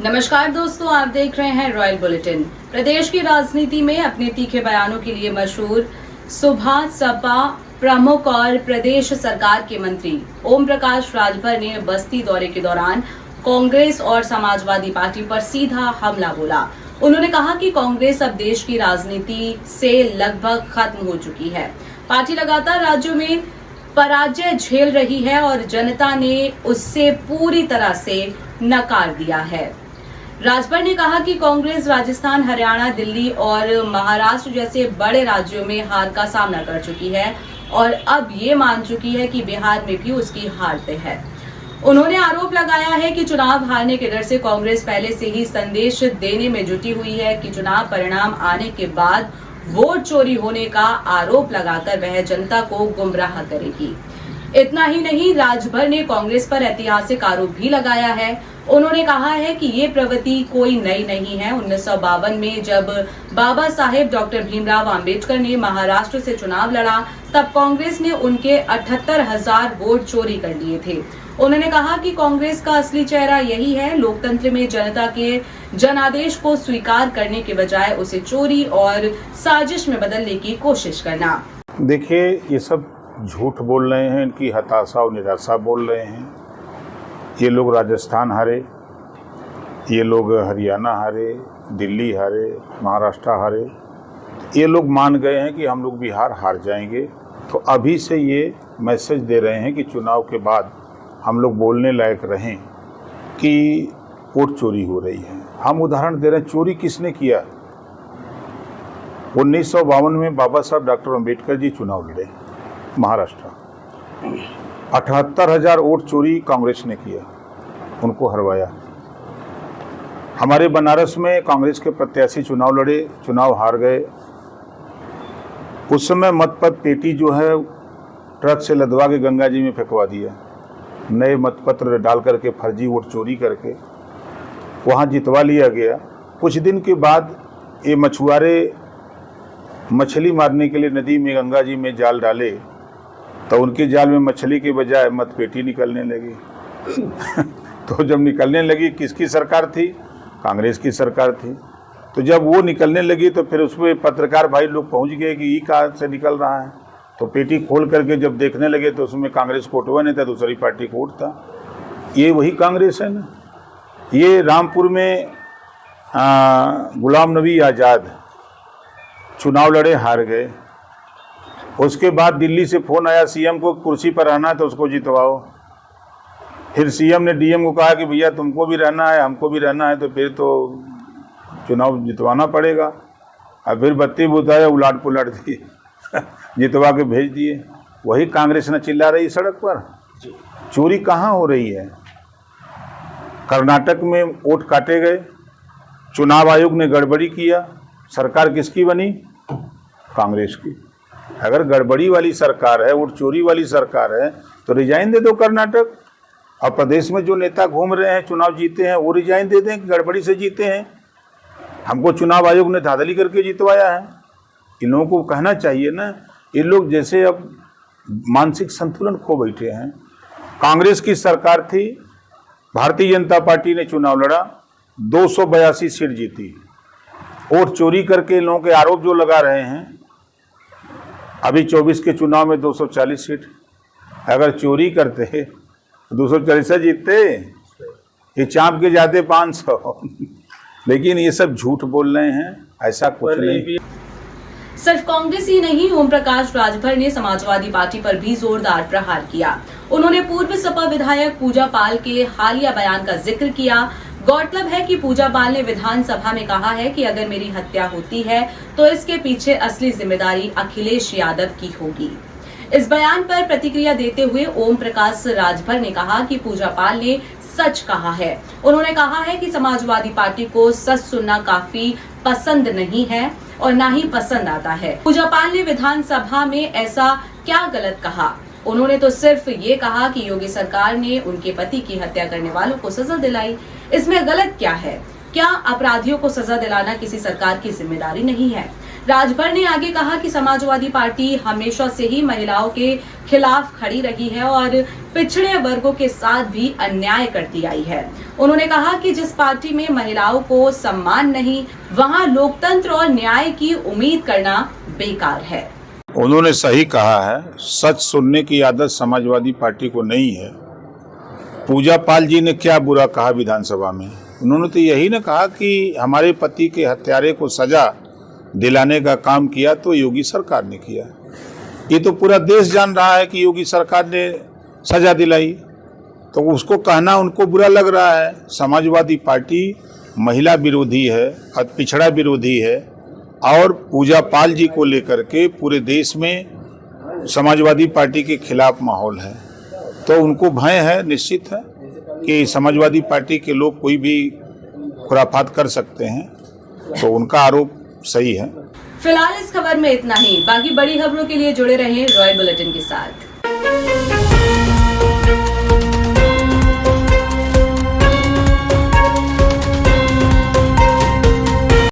नमस्कार दोस्तों, आप देख रहे हैं रॉयल बुलेटिन। प्रदेश की राजनीति में अपने तीखे बयानों के लिए मशहूर सुभाष सपा प्रमुख और प्रदेश सरकार के मंत्री ओम प्रकाश राजभर ने बस्ती दौरे के दौरान कांग्रेस और समाजवादी पार्टी पर सीधा हमला बोला। उन्होंने कहा कि कांग्रेस अब देश की राजनीति से लगभग खत्म हो चुकी है। पार्टी लगातार राज्यों में पराजय झेल रही है और जनता ने उससे पूरी तरह से नकार दिया है। राजभर ने कहा कि कांग्रेस राजस्थान, हरियाणा, दिल्ली और महाराष्ट्र जैसे बड़े राज्यों में हार का सामना कर चुकी है और अब ये मान चुकी है कि बिहार में भी उसकी हार तय है। उन्होंने आरोप लगाया है कि चुनाव हारने के डर से कांग्रेस पहले से ही संदेश देने में जुटी हुई है कि चुनाव परिणाम आने के बाद वोट चोरी होने का आरोप लगाकर वह जनता को गुमराह करेगी। इतना ही नहीं, राजभर ने कांग्रेस पर ऐतिहासिक आरोप भी लगाया है। उन्होंने कहा है कि ये प्रवृत्ति कोई नई नहीं है। 1952 में जब बाबा साहेब डॉक्टर भीमराव अंबेडकर ने महाराष्ट्र से चुनाव लड़ा, तब कांग्रेस ने उनके 78,000 वोट चोरी कर लिए थे। उन्होंने कहा कि कांग्रेस का असली चेहरा यही है, लोकतंत्र में जनता के जनादेश को स्वीकार करने के बजाय उसे चोरी और साजिश में बदलने की कोशिश करना। देखिए, ये सब झूठ बोल रहे हैं, इनकी हताशा और निराशा बोल रहे हैं। ये लोग राजस्थान हारे, ये लोग हरियाणा हारे, दिल्ली हारे, महाराष्ट्र हारे। ये लोग मान गए हैं कि हम लोग बिहार हार जाएंगे, तो अभी से ये मैसेज दे रहे हैं कि चुनाव के बाद हम लोग बोलने लायक रहें कि वोट चोरी हो रही है। हम उदाहरण दे रहे हैं, चोरी किसने किया। 1952 में बाबा साहब डॉक्टर अंबेडकर जी चुनाव लड़े महाराष्ट्र, 78,000 वोट चोरी कांग्रेस ने किया, उनको हरवाया। हमारे बनारस में कांग्रेस के प्रत्याशी चुनाव लड़े, चुनाव हार गए। उस समय मतपत्र पेटी जो है ट्रक से लदवा के गंगा जी में फेंकवा दिया, नए मतपत्र डाल करके फर्जी वोट चोरी करके वहाँ जितवा लिया गया। कुछ दिन के बाद ये मछुआरे मछली मारने के लिए नदी में गंगा जी में जाल डाले, तो उनके जाल में मछली के बजाय मतपेटी निकलने लगी। तो जब निकलने लगी, किसकी सरकार थी? कांग्रेस की सरकार थी। तो जब वो निकलने लगी तो फिर उसमें पत्रकार भाई लोग पहुंच गए कि ये कहाँ से निकल रहा है। तो पेटी खोल करके जब देखने लगे तो उसमें कांग्रेस कोटवा नहीं था, दूसरी पार्टी कोट था। ये वही कांग्रेस है ना। ये रामपुर में गुलाम नबी आज़ाद चुनाव लड़े, हार गए। उसके बाद दिल्ली से फोन आया सीएम को, कुर्सी पर रहना है तो उसको जितवाओ। फिर सीएम ने डीएम को कहा कि भैया तुमको भी रहना है, हमको भी रहना है, तो फिर तो चुनाव जितवाना पड़ेगा। अब फिर बत्ती बुताया, उलाट पुलाट दी, जितवा के भेज दिए। वही कांग्रेस ने चिल्ला रही सड़क पर। चोरी कहाँ हो रही है? कर्नाटक में वोट काटे गए, चुनाव आयोग ने गड़बड़ी किया, सरकार किसकी बनी? कांग्रेस की। अगर गड़बड़ी वाली सरकार है, वोट चोरी वाली सरकार है, तो रिजाइन दे दो कर्नाटक। और प्रदेश में जो नेता घूम रहे हैं, चुनाव जीते हैं, वो रिजाइन दे दें कि गड़बड़ी से जीते हैं। हमको चुनाव आयोग ने धांधली करके जितवाया है। इन लोगों को कहना चाहिए ना। ये लोग जैसे अब मानसिक संतुलन खो बैठे हैं। कांग्रेस की सरकार थी, भारतीय जनता पार्टी ने चुनाव लड़ा, 282 सीट जीती। वोट चोरी करके इन लोगों के आरोप जो लगा रहे हैं, अभी 24 के चुनाव में 240 सीट, अगर चोरी करते 240 से जीतते, ये चाँप के जाते 500। लेकिन ये सब झूठ बोल रहे हैं, ऐसा कुछ नहीं। सिर्फ कांग्रेस ही नहीं, ओम प्रकाश राजभर ने समाजवादी पार्टी पर भी जोरदार प्रहार किया। उन्होंने पूर्व सपा विधायक पूजा पाल के हालिया बयान का जिक्र किया। गौरतलब है कि पूजा पाल ने विधानसभा में कहा है कि अगर मेरी हत्या होती है तो इसके पीछे असली जिम्मेदारी अखिलेश यादव की होगी। इस बयान पर प्रतिक्रिया देते हुए ओम प्रकाश राजभर ने कहा कि पूजा पाल ने सच कहा है। उन्होंने कहा है कि समाजवादी पार्टी को सच सुनना काफी पसंद नहीं है और ना ही पसंद आता है। पूजा पाल ने विधानसभा में ऐसा क्या गलत कहा? उन्होंने तो सिर्फ ये कहा कि योगी सरकार ने उनके पति की हत्या करने वालों को सजा दिलाई। इसमें गलत क्या है? क्या अपराधियों को सजा दिलाना किसी सरकार की जिम्मेदारी नहीं है? राजभर ने आगे कहा कि समाजवादी पार्टी हमेशा से ही महिलाओं के खिलाफ खड़ी रही है और पिछड़े वर्गों के साथ भी अन्याय करती आई है। उन्होंने कहा कि जिस पार्टी में महिलाओं को सम्मान नहीं, वहां लोकतंत्र और न्याय की उम्मीद करना बेकार है। उन्होंने सही कहा है, सच सुनने की आदत समाजवादी पार्टी को नहीं है। पूजा पाल जी ने क्या बुरा कहा विधानसभा में? उन्होंने तो यही ना कहा कि हमारे पति के हत्यारे को सजा दिलाने का काम किया तो योगी सरकार ने किया। ये तो पूरा देश जान रहा है कि योगी सरकार ने सजा दिलाई, तो उसको कहना उनको बुरा लग रहा है। समाजवादी पार्टी महिला विरोधी है, पिछड़ा विरोधी है और पूजा पाल जी को लेकर के पूरे देश में समाजवादी पार्टी के खिलाफ माहौल है। तो उनको भय है, निश्चित है कि समाजवादी पार्टी के लोग कोई भी खुराफात कर सकते हैं, तो उनका आरोप सही है। फिलहाल इस खबर में इतना ही। बाकी बड़ी खबरों के लिए जुड़े रहें रॉयल बुलेटिन के साथ।